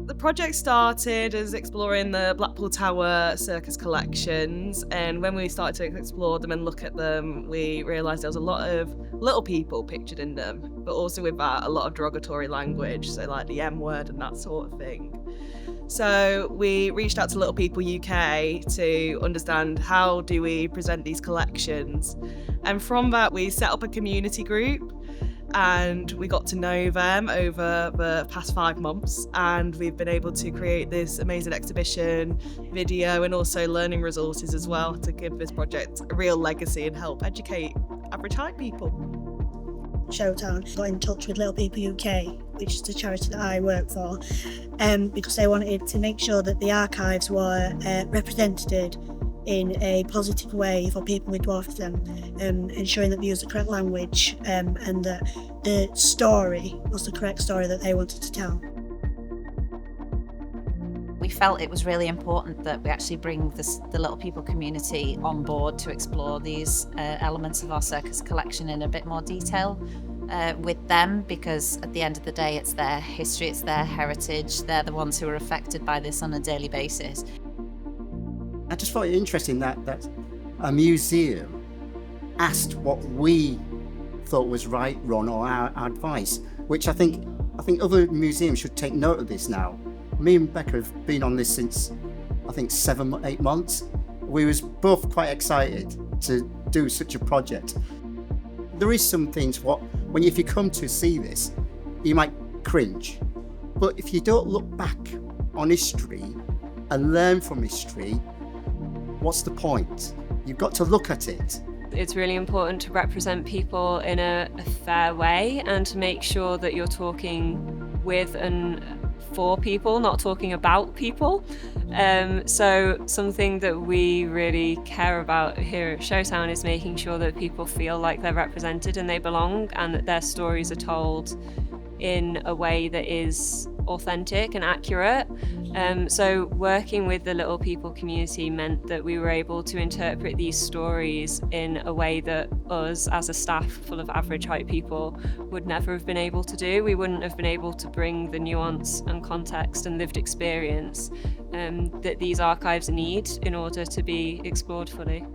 The project started as exploring the Blackpool Tower circus collections, and when we started to explore them and look at them, we realised there was a lot of little people pictured in them, but also with that a lot of derogatory language, so like the M word and that sort of thing. So we reached out to Little People UK to understand how do we present these collections, and from that we set up a community group. And we got to know them over the past 5 months, and we've been able to create this amazing exhibition, video, and also learning resources as well to give this project a real legacy and help educate average height people. Showtown got in touch with Little People UK, which is the charity that I work for, because they wanted to make sure that the archives were represented in a positive way for people with dwarfism, ensuring that they use the correct language and that the story was the correct story that they wanted to tell. We felt it was really important that we actually bring the Little People community on board to explore these elements of our circus collection in a bit more detail with them, because at the end of the day it's their history, it's their heritage, they're the ones who are affected by this on a daily basis. I just thought it interesting that a museum asked what we thought was right, wrong, or our advice, which I think other museums should take note of this now. Me and Becca have been on this since, I think, 7-8 months. We was both quite excited to do such a project. There is some things if you come to see this, you might cringe. But if you don't look back on history and learn from history, what's the point? You've got to look at it. It's really important to represent people in a fair way and to make sure that you're talking with and for people, not talking about people. So something that we really care about here at Showtown is making sure that people feel like they're represented and they belong, and that their stories are told in a way that is authentic and accurate. So working with the Little People community meant that we were able to interpret these stories in a way that us as a staff full of average height people would never have been able to do. We wouldn't have been able to bring the nuance and context and lived experience that these archives need in order to be explored fully.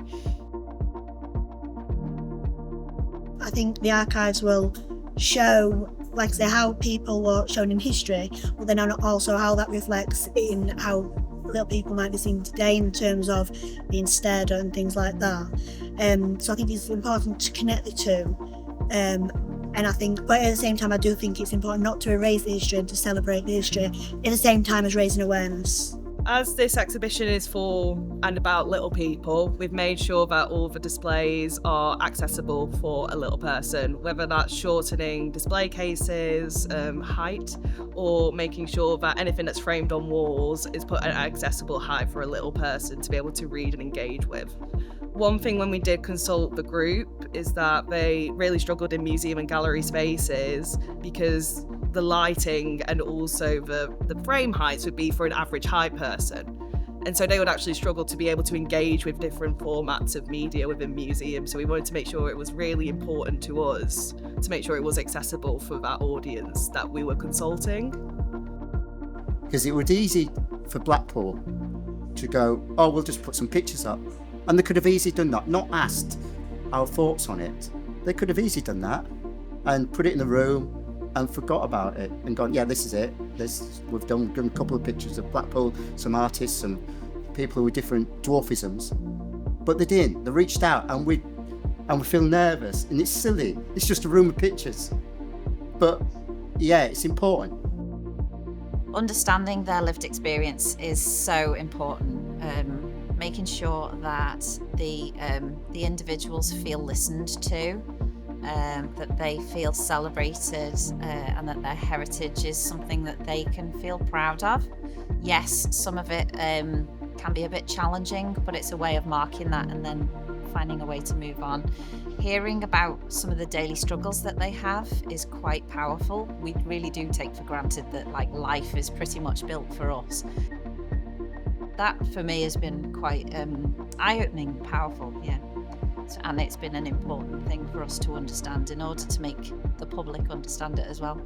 I think the archives will show, like I say, how people were shown in history, but then also how that reflects in how little people might be seen today in terms of being stared at and things like that. So I think it's important to connect the two. And I think, but at the same time, I do think it's important not to erase the history and to celebrate the history at the same time as raising awareness. As this exhibition is for and about little people, we've made sure that all the displays are accessible for a little person, whether that's shortening display cases, height, or making sure that anything that's framed on walls is put at an accessible height for a little person to be able to read and engage with. One thing when we did consult the group is that they really struggled in museum and gallery spaces because the lighting and also the frame heights would be for an average height person. And so they would actually struggle to be able to engage with different formats of media within museums. So we wanted to make sure it was really important to us to make sure it was accessible for that audience that we were consulting. Because it was easy for Blackpool to go, oh, we'll just put some pictures up. And they could have easily done that, not asked our thoughts on it. They could have easily done that and put it in the room and forgot about it and gone, yeah, this is it. We've done a couple of pictures of Blackpool, some artists, some people with different dwarfisms. But they didn't. They reached out and we feel nervous, and it's silly. It's just a room of pictures. But yeah, it's important. Understanding their lived experience is so important. Making sure that the individuals feel listened to, that they feel celebrated, and that their heritage is something that they can feel proud of. Yes, some of it can be a bit challenging, but it's a way of marking that and then finding a way to move on. Hearing about some of the daily struggles that they have is quite powerful. We really do take for granted that life is pretty much built for us. That for me has been quite eye-opening, powerful, yeah. And it's been an important thing for us to understand in order to make the public understand it as well.